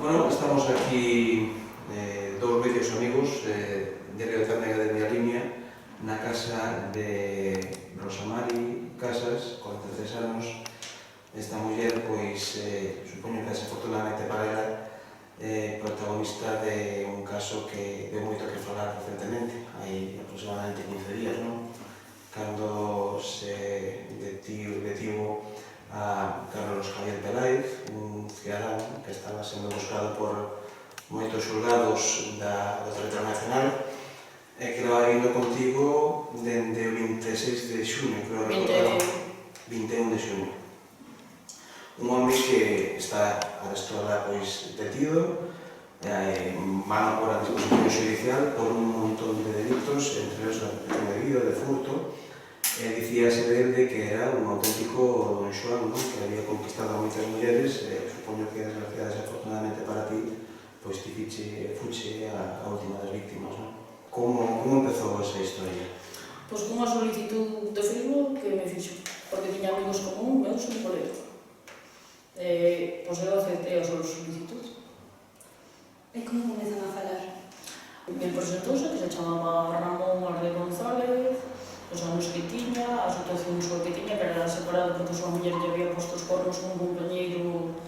Bueno, estamos aquí dous vellos amigos de Río Tárnega de Miña Liña na casa de Rosa Mari Casas, 43 anos. Esta muller, pois, supoño que desafortunadamente para ela, protagonista de un caso que deu moito que falar recentemente, hai aproximadamente 15 días, non? Cando se detivo a Carlos Javier Peláez, un cidadán que estaba sendo buscado por moitos xulgados da Territorio Nacional e que leva vindo contigo dende o 26 de xuño, creo recordar, 21 de xuño. Un home que está arestora, pois, detido, van a pôr a disposición judicial por un montón de delitos, entre os de indebido, de furto. Dicíase dele que era un auténtico Don Xoán, non? Que había conquistado a moitas mulleres, supoño que desgraciada desafortunadamente para ti, pois ti fuche a última das víctimas, non? Como empezou esa historia? Pois cunha solicitud de Facebook que me fixo, porque tiña amigos común, meus en colego. Pois eu aceptei a súa solicitud. E como comezan a falar? Me presentouse que se chamaba Ramón Arde González, os anos que tiña, a situación súa que tiña, que era separado porque a súa muller lle había posto os cornos con un compañeiro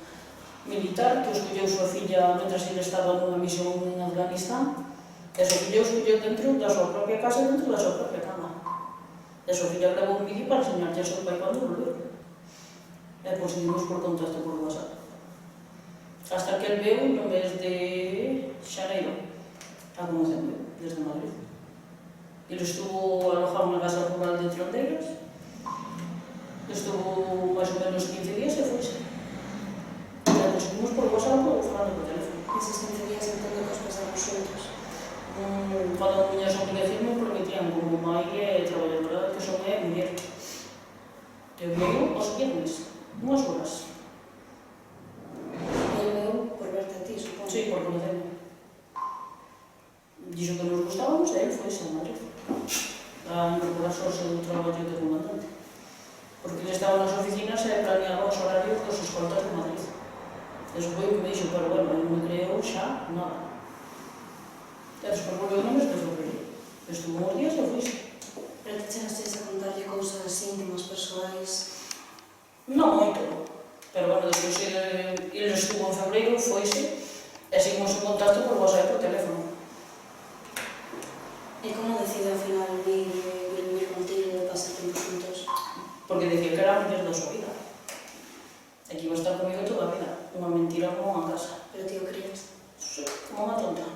militar que escolleu súa filla mentras ele estaba nunha misión en Afganistán, e a súa filla escolleu dentro da súa propia casa e dentro da súa propia cama. E a súa filla grabou un vídeo para enseñarlle a súa pai cando volveu. E pois seguimos por contacto por WhatsApp. Hasta que el veu no mes de xaneiro a conocerme desde Madrid. Ele estuvo alojado na casa rural de Trondeiras, estuvo máis ou menos 15 días e foise. E pois seguimos por WhatsApp falando por teléfono. Eses 15 días entendo que os pasamos xuntos. Cando miñas obligacións me prometían como mai e traballadora que son é muller. Eu veio os viernes, unhas horas. E eu veu por verte a ti, supongo. Sí, por conocerme. Dixo que nos gustábamos e ele foise a Madrid a incorporarse ao seu traballo de comandante. Porque ele estaba nas oficinas e planeaba os horarios dos escoltas de Madrid. Eso foi o que me dixo, pero bueno, ele me creou xa nada. E despois volveu no mes de febrero. Estuvo uns días e foise. Pero te chegaste a contarlle cousas íntimas, persoais? Non moito, pero bueno, despois ele estuvo en febreiro, foise, e seguimos en contacto por WhatsApp e por teléfono. E como decide ao final vivir contigo e pasar tempo xuntos? Porque decía que era a muller da súa vida. E que iba a estar comigo toda a vida. Unha mentira como unha casa. Pero ti o crees? Sí, como unha tonta.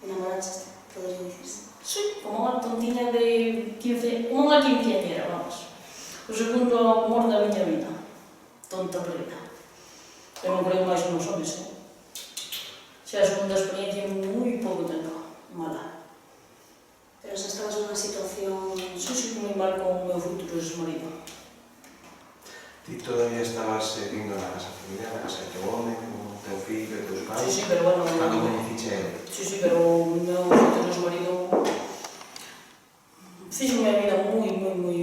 Enamorachaste, podería dicirse. Sí, como unha tontiña de 15... Unha quinceañera, vamos. O segundo amor da miña vida. Tonta perdida. Eu non creo máis nos homes, xa a segunda experiencia en moi pouco tempo. Mala. Pero se estabas nunha situación... Sí, moi mal con o meu futuro ex-marido. Ti todavía estabas vindo na casa familiar, na casa de teu home, con teu fillo e teus pais? Sí, pero bueno... Cando coñeciche ele? Sí, pero o meu futuro ex-marido fíxome a vida moi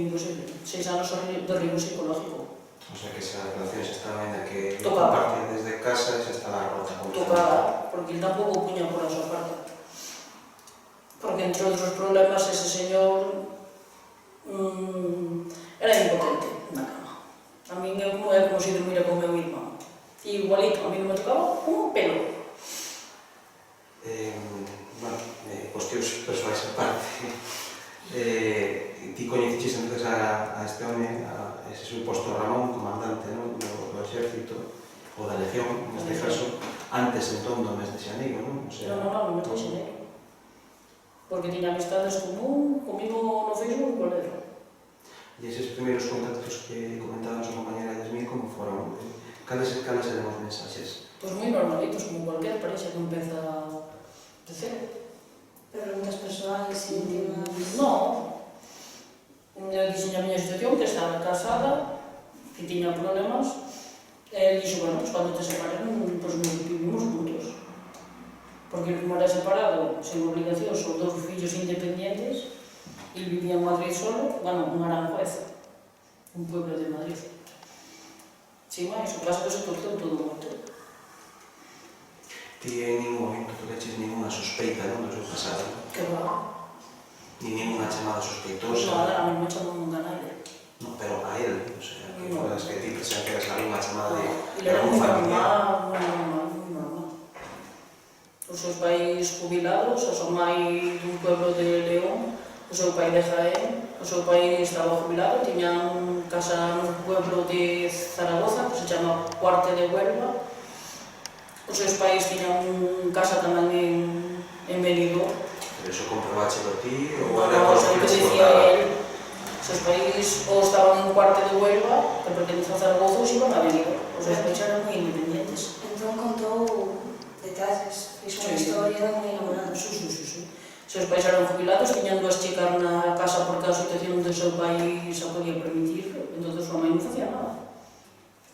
imposible. 6 anos de riesgo psicológico. O sea que esa relación xa estaba ainda que Tocaba. compartía desde casa xa estaba rota. Tocaba, porque ele tampouco puña por a súa parte. Porque, entre outros problemas, ese señor era impotente na cama. A min é como se dormira con o meu irmão. E igualito, a mí non me tocaba un pelo. Bueno, cuestións persoais a parte. Ti coñeciches entonces a este home, a ese suposto Ramón, comandante, non? do exército, ou da legión, neste caso, antes entón do mes de xaneiro, non? O sea, Non, me trouxe nele. Porque tiña amistades común, comigo no Facebook e con ele. E eses primeiros contactos que comentaban a súa compañera Yasmín, como foron? Cales eran os mensaxes? Pois moi normalitos, como cualquier parexa que empeza de cero. Preguntas persoais, íntimas... Non. Eu dixen a miña situación, que estaba casada, que tiña problemas, e ele dixo, bueno, pues cando te separen, pues vivimos juntos. Porque ele como era separado, sen obligacións, son 2 fillos independientes, e vivía en Madrid solo, bueno, en Aranjuez, un pueblo de Madrid. Sin máis, o caso que se torceu todo moito. Ti en ningún momento tocaches ninguna sospeita, non, do seu pasado? Que va. Ni ninguna chamada sospeitosa? Nada, a mí me chamou nunca nadie. No, pero a él, o sea, que No. foras que ti pensas que eras algunha chamada de Ele era algún moi familiar. normal, moi normal, moi normal. Os seus pais jubilados, a súa mai dun pueblo de León, o seu pai de Jaén, o seu pai estaba jubilado, tiñan casa nun pueblo de Zaragoza, que se chama Cuarte de Huelva. Os seus pais tiñan casa tamén en Benidorm. Pero iso comprobáchelo ti ou No, era o cosa sea, que que se decía contaba? él, os pais ou estaban en Cuarte de Huelva, que pertenece a Zaragoza, ou se iban a Benidorm. Os seus pais eran moi independientes. Entón contou detalles, fixo unha Sí. historia moi elaborada. Sí. Seus pais eran jubilados, tiñan dúas chicas na casa porque a situación do seu pai se podía permitir, entón súa mãe non facía nada.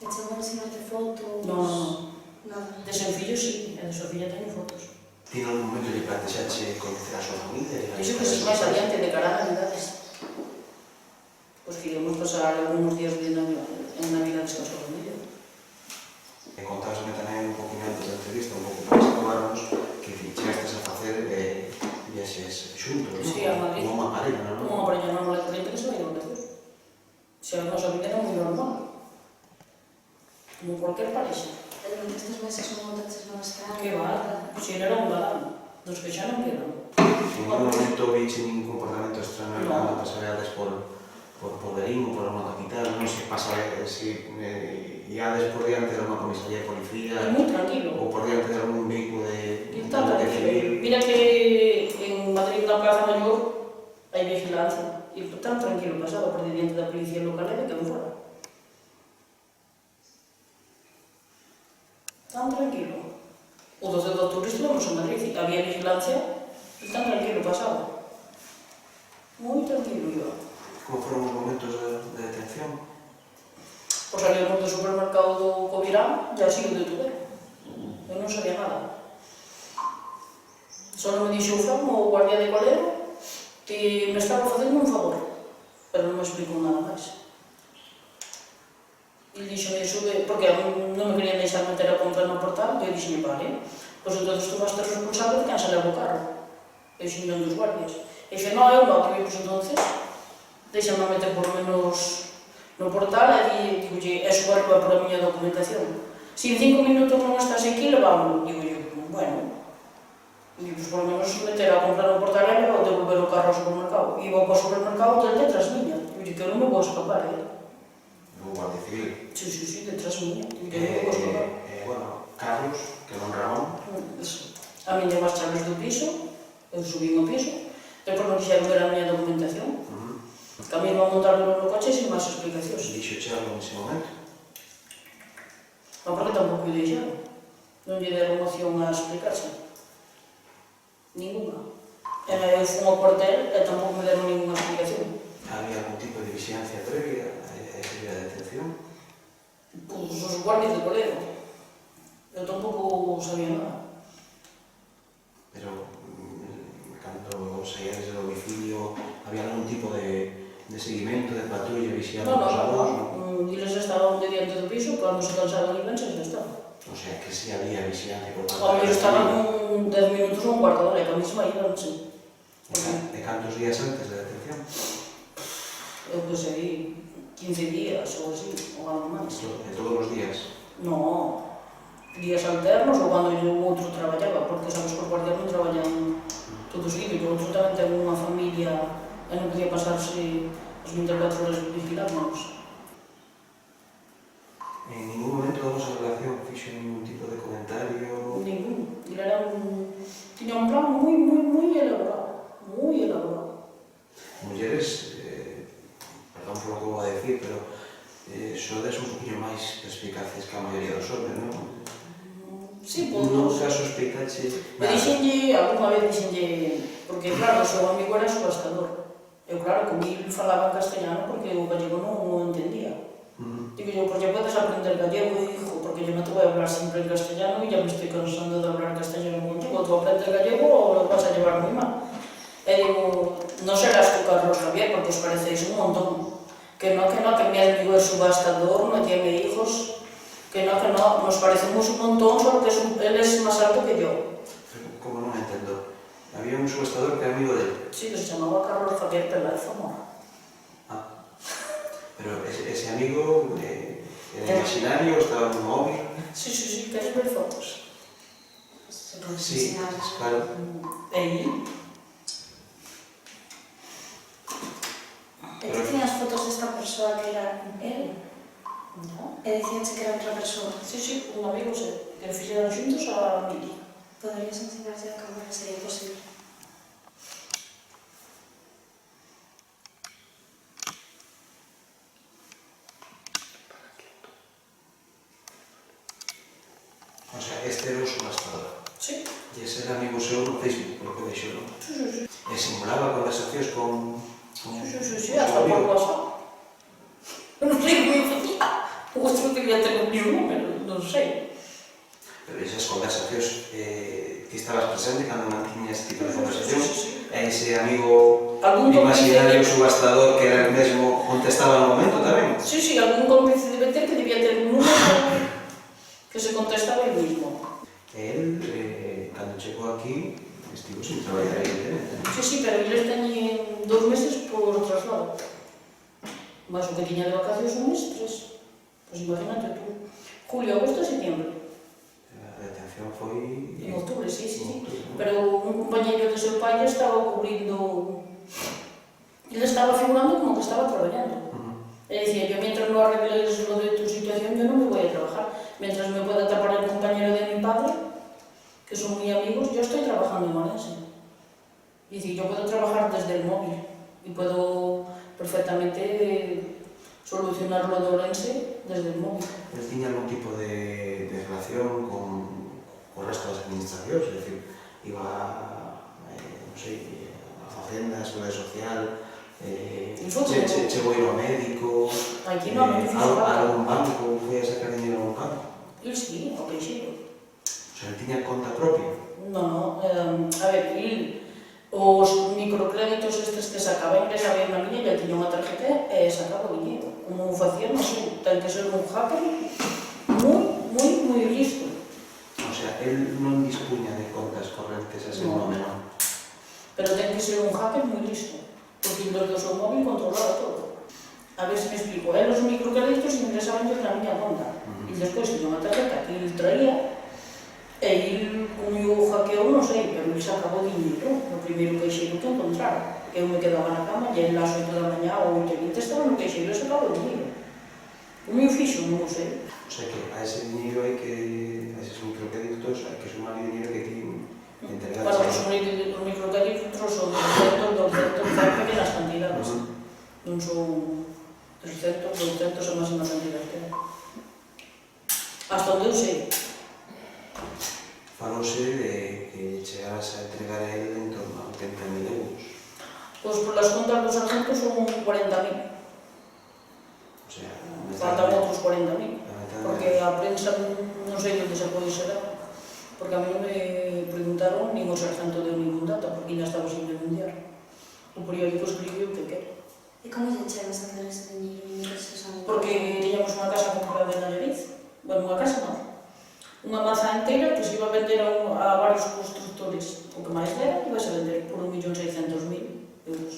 E chegou a ensinarte fotos? Non. Nada. De seu fillo sí, e de súa filla teño fotos. Ti nun momento lle plantexache coñecer a súa familia? Iso que se máis adiante de cara a Navidades. Pois queríamos pasar algúns días en Navidades con a súa familia. E contásme tamén un poquinho antes da entrevista, un pouco para situarnos, que chegastes a facer viaxes xuntos, non? Sí, a Madrid. Como unha parella, non? Unha parella normal e corriente que se vai de vacacións. Se a nosa vida era moi normal. Como cualquier parexa. E durante estes meses non montaches novas caras? Que va, se era un galán, dos que xa non quedan. En ningún momento viche ningún comportamento extraño No. cando pasareades por Berín ou por unha capital, non se pasa se iades por diante de unha comisaría de policía É moi tranquilo. ou por diante de algún vehículo de Está Guardia tranquilo. Civil. Mira que en Madrid, na Plaza Mayor, hai vigilancia. E tan tranquilo pasaba por diante da policía local e de quen fora. Tan tranquilo. O 12 de outubro estivemos en Madrid, había vigilancia e tan tranquilo pasaba. Moi tranquilo iba. Como foron os momentos de detención? Pois salíamos do supermercado do Covirán e así o de Tudela. Eu non sabía nada. Só me dixo o Fran, o guardia de colero, que me estaba facendo un favor, pero non me explicou nada máis. E dixo, sube, porque non me querían deixar meter a compra no portal, e eu dixo, vale, pois entón tú vas ter responsable de quen se leva o carro. Eu dixo, non dos guardias. E dixo, non, eu non, pois entonces, deixame meter por lo menos no portal e digo, subarba por a miña documentación. Se en 5 minutos non estás aquí, levámoslo. Digo yo, bueno, e pues por lo menos meter a comprar no portal e devolver o carro ao supermercado. E vou para o supermercado detrás miña. Digo que eu non me vou escapar, O Guardia Civil. Sí, detrás miña. Digo que non me vou escapar. Bueno, Carlos, que non Ramón. A mí deu as chaves do piso, eu subí ao piso, depois non quixeron ver a miña documentación. Que a mí iba a montarlo no coche sin máis explicacións. Dixo che algo nese momento? Non, porque tampouco o deixaron. Non lle deron opción a explicarse. Ninguna. Eu fui ao cuartel e tampouco me deron ninguna explicación. Había algún tipo de vigilancia previa a ese día de detención? Pois os guardias de colero. Eu tampouco sabía nada. Pero cando saíades do domicilio había algún tipo de seguimento, de patrulla, vixiando os avós? Eles estaban de diante do piso, cando se cansaban e venxas, xa estaban. O sea, que si había vixilancia por parte Ao menos estaban 10 minutos ou un cuarto de hora, e para mí se me iban, sí. De cantos días antes da detención? Eu que sei, 15 días ou así, ou algo máis. De todos os días? No, días alternos ou cando o outro traballaba, porque sabes que os guardias non traballan todo seguido, e o outro tamén ten unha familia e non podía pasarse as 24 horas vigilándonos. En ningún momento da vosa relación fixo ningún tipo de comentario? Ningún. Tiña un plan moi elaborado, moi elaborado. Mulleres, perdón por lo que vou a decir, pero sodes un poquinho máis perspicaces que a maioría dos homes, non? Sí, pues Nunca sospeitache me dixenlle, algunha vez dixenlle, porque claro, o seu amigo era subastador. Eu claro, con il falaba en castellano porque o gallego non o entendía. Digo yo, pues ya puedes aprender gallego, hijo, porque yo no te voy a hablar siempre en castellano y ya me estoy cansando de hablar castellano contigo. Tú aprendes gallego o lo vas a llevar muy mal. E digo, no serás tú, Carlos Javier, porque os parecéis un montón. Que no, que mi amigo es subastador, no tiene hijos, Que no, nos parecemos un montón, solo que él es más alto que yo. Como non entendo. Había un subastador que era amigo dele. Sí, que se llamaba Carlos Javier Peláez Zamora. Ah. Pero ese amigo era imaginario, estaba en un móvil. Sí, queres ver fotos? Se pode Sí, ensinar. claro. E E ti tiñas fotos desta persoa que era él? no. E dicíanche que era outra persoa? Sí, un amigo que fixeron xuntos a Mili. Poderías ensinarse a cámara, sería posible. O sea, este era o subastador. Sí, E ese era amigo seu no Facebook, por lo que deixou, non? sí. E simulaba conversacións con Sí, hasta por WhatsApp. Non sei como facía. O outro quería ter o mesmo número, non sei. Pero esas conversacións, ti estabas presente cando mantiña ese tipo de conversacións? Sí. E ese amigo Algún imaginario cómplice subastador que era el mesmo contestaba no momento tamén? Sí, algún cómplice debe ter que debía ter un número que se contestaba el mismo. El, cando chegou aquí, estivo sin traballar, evidentemente. Sí, pero eles teñen 2 meses por traslado. Mas o que tiña de vacacións un mes, 3. Pois imagínate tú. Julio, agosto, septiembre. A detención foi... En octubre, sí. en octubre, ¿no? Pero un compañeiro de seu pai estaba cubrindo... Ele estaba figurando como que estaba traballando. E dicía, yo mientras no arregles lo de tu situación, yo no me voy a trabajar. Mientras me pueda tapar el compañero de mi padre, que son muy amigos, yo estoy trabajando en Orense. Y decir, yo puedo trabajar desde el móvil y puedo perfectamente solucionar lo de Orense desde el móvil. El tiña algún tipo de relación con o resto das administracións, é dicir, iba non sei, a Facenda, a Seguridade Social, chegou a ir ao médico, Aquí no, me algún banco, foi a sacar dinero a un banco. Y sí, o Queixeiro. O sea, el tiña conta propia. No, a ver, os microcréditos estes que sacaba inglés había unha liña, ya tiña unha tarjeta e sacaba o dinero. Como facía, non sei, ten que ser un hacker moi listo. O sea, él non dispunha de contas correntes a ese No. nome, non? Pero ten que ser un hacker moi listo, porque desde o seu móvil controlaba todo. A ver se me explico. Los microcréditos ingresaban yo na miña conta. E despois tiña unha tarjeta que ele traía e ele, como eu hackeou, non sei, pero ele sacaba o dinero no primeiro queixeiro que encontrara. Eu me quedaba na cama e ele ás 8 da mañá ou 8:20 estaba no queixeiro e sacaba o dinero. Como eu fixo, non o sei. O sea que a ese dinero hai que, a eses microcréditos, hai que sumar o dinero que ti entregaste. Bueno, os microcréditos son 200, son pequenas cantidades. Non son 300, 200 a máxima cantidade que hai. Hasta onde eu sei. Falose de que chegaras a entregar a él en torno a 80.000 euros. Pois por las contas dos sargentos son 40.000. O sea, Faltan outros 40.000. Porque a prensa non sei onde se pode xerar. Porque a mí non me preguntaron nin o sargento deu ningún dato, porque ainda estaba sin denunciar. O periódico escribiu o que quere. E como lle chegas a dar ese dinero e ingresos a un... Porque tiñamos unha casa comprada en Allariz. Bueno, unha casa non. Unha maza entera que se iba a vender a varios constructores. O que máis dera iba a vender por 1.600.000 euros.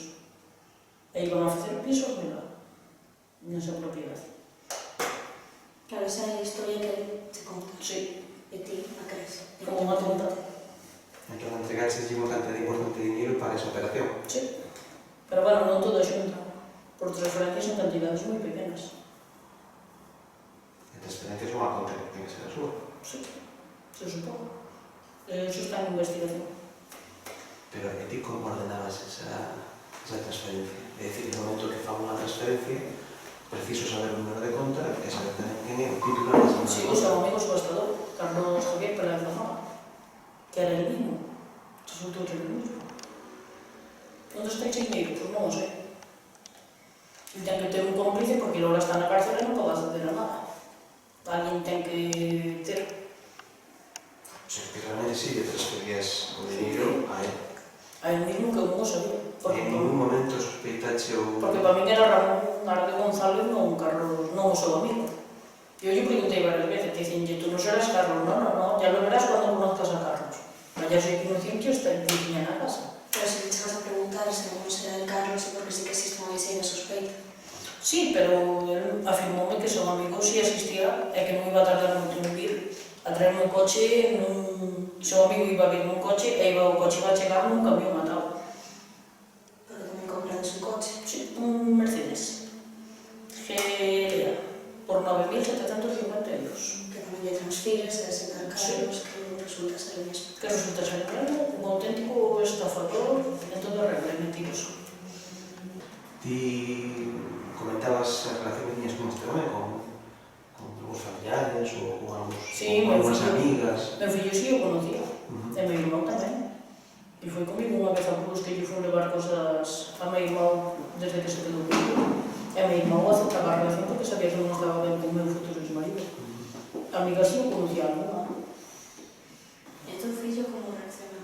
E iban a facer pisos nesa propiedade. Claro, esa é a historia que ele te conta. Sí. E ti a crees. Como unha tonta. Entón entregaste unha cantidad importante de dinero para esa operación. Sí. Pero bueno, non toda xunta. Por transferencias en cantidades moi pequenas. A transferencia é unha conta que ten que ser a súa. Sí, se supón. Eso está en investigación. Pero e ti como ordenabas esa transferencia? É dicir, no momento que fago unha transferencia, preciso saber o número de conta e saber tamén quen é o titular desa Sí, o conta. seu amigo subastador, Carlos Javier Peláez Zamora, que era el mismo. Resultou que era el mismo. Onde está ese dinheiro? Pois non o sei. E ten que ter un cómplice porque logo está na cárcel e non pode acceder a nada. Alguén ten que ter. O sea, que realmente sí le transferías o dinero a él. A él mismo que eu non o sabía. En ningún momento sospeitache o... Porque para min era Ramón Arde González, non Carlos, non o seu amigo. O Yo pregunté varias veces, te dicen, tú no serás Carlos, no, ya lo verás cuando conozcas a Carlos. Pero ya soy conocido está en la casa. Pero si te vas a preguntar se non será el Carlos, é porque sí que existe unha liseira sospeita. Sí, pero él afirmóme que son amigos si existía e que non iba a tardar moito en vir a traerme un coche, seu amigo iba a vir nun coche e o coche iba a chegar nun camión atado. Porque tamén comprades un coche. Sí, un Mercedes. Que por 9.750 euros. Que tamén lle transfires a ese tal Carlos que resulta ser o mesmo. Que resulta ser un auténtico estafador en todo regla e mentiroso. Ti comentabas a relación que tiñas con este home, con grupos familiares ou con algunhas amigas. Meu fillo sí o conocía, e meu irmão tamén. E foi comigo unha vez a Cruz que lle foi levar cosas a meu irmão desde que se quedou comigo. E meu irmão aceptaba a relación porque sabía que non estaba ben con meu futuro ex-marido. A amiga sí o conocía alguna. E teu fillo como reaccionou?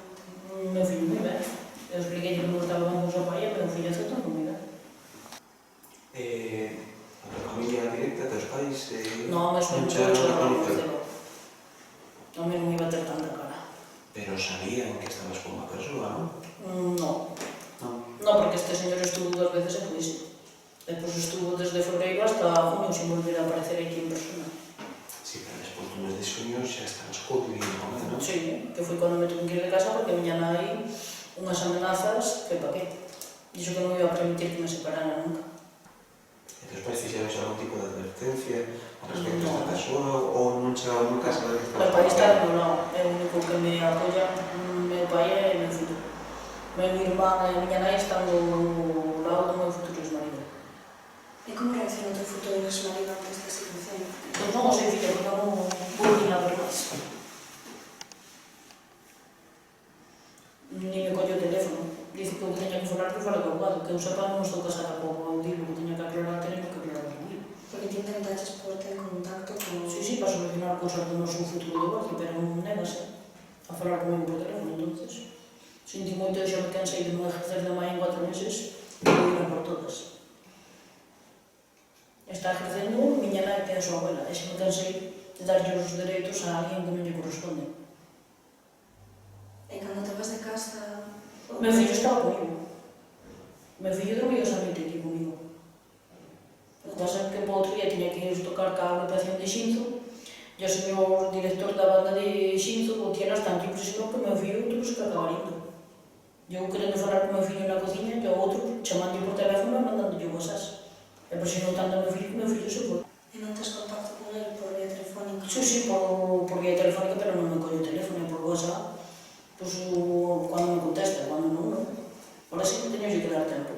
Meu fillo moi ben. Eu expliquei que non estaba ben con o seu pai e meu fillo aceptou moi ben. A tua familia directa, teus pais, Non, mas non chegaron a non conocer. non me iba a ter tanta cara. Pero sabían que estabas con unha persoa, non? Non. Non. Non, porque este señor estuvo 2 veces e fuise. Depois estuvo desde febreiro hasta junio sin volver a aparecer aquí en persona. Sí, pero despois dun mes de xuño xa estabas convivindo con él, non? Sí, que foi cando me tuve que ir de casa porque a miña nai unhas amenazas que pa qué. Dixo que non iba a permitir que me separara nunca. E teus pais fixeron algún tipo de advertencia respecto a esta persoa ou non chegaban nunca a saber que Meu estabas pai está con do meu lado, é o único que me apoia, meu pai e meu fillo. Meu irmán e a miña nai están do lado do meu futuro ex-marido. E como reaccionou teu futuro ex-marido ante esta situación? Pois non o sei, fillo, porque non vou nin a ver máis. Ni me collo o teléfono. Dice que eu teña que falar co abogado, que eu sepa non estou casada co abogado, digo que teña que aclarar, teño que aclarar comigo. Porque ti intentaches porte en contacto con... Sí, para solucionar cosas do noso futuro divorcio, pero non negase a falar comigo por teléfono, entonces. Sinti moito, xa me cansei de non ejercer de máis en 4 meses, e vou ir a por todas. Está ejercendo miña nai que é a súa abuela, e xa me cansei de darlle os dereitos a alguén que non lle corresponde. E cando te vas de casa... Meu fillo estaba comigo. Meu fillo dormía esa noite aquí comigo. O que pasa é que po outro día tiña que ir tocar ca agrupación de Xinzo e o señor director da banda de Xinzo tiñas tanta impresión que meu fillo tuvo que acabar indo. Eu querendo falar con meu fillo na cociña e o outro chamando por teléfono e mandándolle WhatsApp. E presionou tanto a meu fillo se foi. E non tes contacto con ele por vía telefónica? Sí, por vía telefónica, pero non me collo o teléfono, por WhatsApp. Pois cando me contesta, cando non. Ahora sí que teño que dar tempo.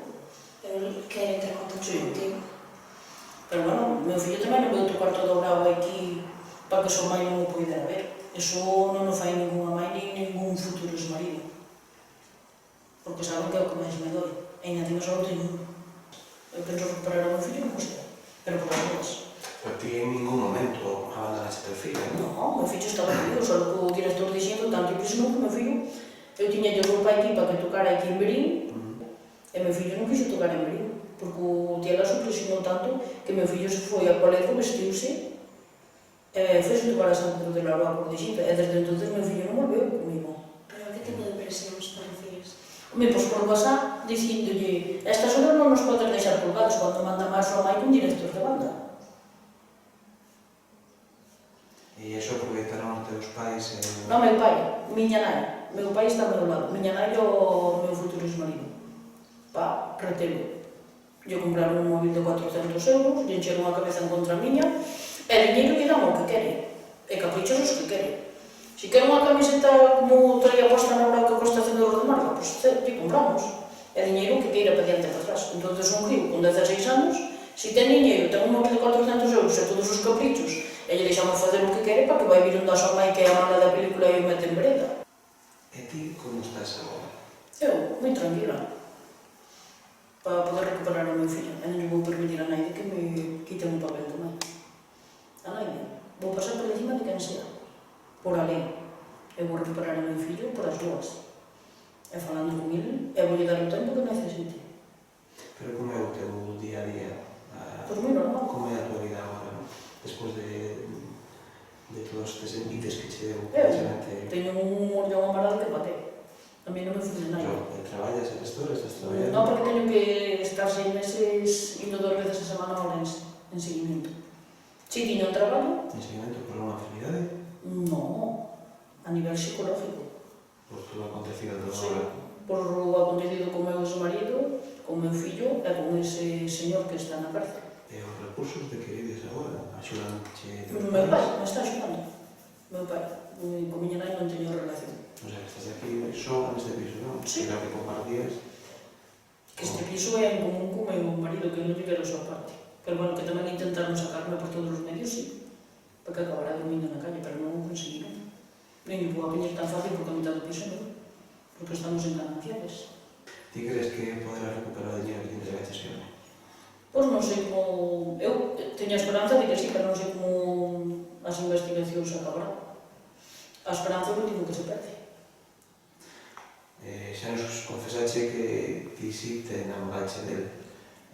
Pero ele quere ter contacto contigo. Pero bueno, meu fillo tamén non veu tocar todo o bravo aquí para que o seu mai non o poidera ver. Eso non o fai ninguna mai nin ningún futuro ex-marido. Porque saben que é o que máis me doi. E ainda tenho só teño un. Eu penso recuperar o meu fillo non sei, pero por as duas. Pero ti en ningún momento abandonaste teu fillo, non? Non, meu fillo estaba comigo, só que o director dixendo tanto impresionou que meu fillo eu tiña lle roupa aquí para que tocara aquí en Berín e meu fillo non quixo tocar en Berín porque o tía la impresionou tanto que meu fillo se foi a Colezo, vestiuse e fez tocar a San Pedro de la Roa por Dixinta e desde entonces meu fillo non volveu comigo. Pero que tipo de presións te refires? Home, pois por WhatsApp dicíndolle estas horas non nos podes deixar colgados cando manda máis o mai con director de banda. E iso aproveitaron os teus pais Non, meu pai, miña nai. Meu pai está ao meu lado. Miña nai e o meu futuro ex-marido. Pa, retelo. Lle compraron un móvil de 400 euros, lle encheron a cabeza en contra miña, e diñeiro lle dan o que quere. E caprichos os que quere. Se quere unha camiseta como traía posta na hora que costa 100 euros de marca, pois lle compramos. E diñeiro que queira para diante para atrás. Entón, un río con 16 anos, se ten diñeiro, ten un móvil de 400 euros e todos os caprichos, e lle deixamos facer o que quere para que vai vir un da súa mai que é a mala da película e o mete en vereda. E ti como estás agora? Eu, moi tranquila. Para poder recuperar o meu fillo. E non lle vou permitir a Naide que me quite un papel tamén. A Naide, vou pasar por encima de quen sea. Por a lei. Eu vou recuperar o meu fillo por as dúas. E falando con ele, e vou lle dar o tempo que necesite. Pero como é o teu día a día? Pois moi normal. Como é a tua vida agora, non? despois de todos estes envites que che deu Eu teño un orllón amarado que bateu. A mí non me funde nada. Traballas en esto? Estás traballando? Non, porque teño que estar 6 meses indo 2 veces a semana a Ourense, en seguimiento. Si tiño un traballo, En seguimento por unha enfermidade? no, a nivel psicológico. Por todo o acontecido do Sí. agora? Por o acontecido con meu ex-marido, con meu fillo e con ese señor que está na cárcel. E os recursos de que vives agora? Axudanche teus Meu pai pais? me está axudando. Meu pai. Con miña nai non teño relación. O sea, que estás aquí só neste piso, non? Sí. Creo que compartías. Que este piso é en común con meu marido, que non lle quero a súa parte. Pero bueno, que tamén intentaron sacarme por todos os medios, sí. Para que acabara dormindo na calle, pero non o conseguiron. Non lle vou a peñer tan fácil porque a mitad do piso non. Porque estamos en gananciales. Ti crees que poderás recuperar o dinheiro que te entregaste ese home? Pois non sei como... Eu teño a esperanza de que sí, pero non sei como as investigacións acabarán. A esperanza é o último que se perde. Xa nos confesache que ti sí te enamorache del.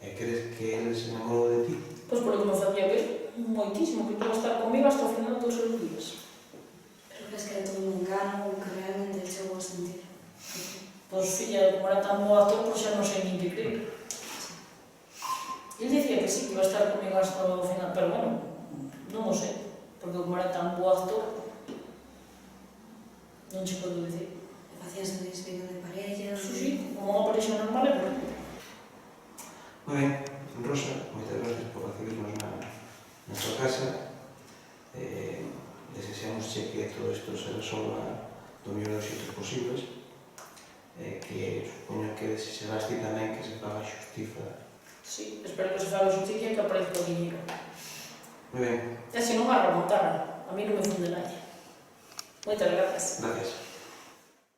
E crees que ele se enamorou de ti? Pois por que me facía ver moitísimo, que iba a estar comigo hasta o final dos seus días. Pero crees que era todo un engano ou que realmente ele chegou a sentir? Pois, filla, como era tan bo actor, pois xa non sei nin que creer. Ele dicía que sí, que iba a estar comigo hasta o final, pero bueno, non o sei, porque como era tan bo actor, non che podo dicir. E facías de vida de parella? Sí, como unha parexa normal é bonito. Moi ben, Rosa, moitas gracias por recibirnos na tua casa. Desexamos que todo isto se resolva do mellor dos xeitos posibles. Que supoño que desexarás ti tamén que se faga xustiza. Sí, espero que se faga justicia e que aparezca o dinheiro. Moi ben, E se non vai remontar, a mí non me funde nadie. Moitas gracias. gracias.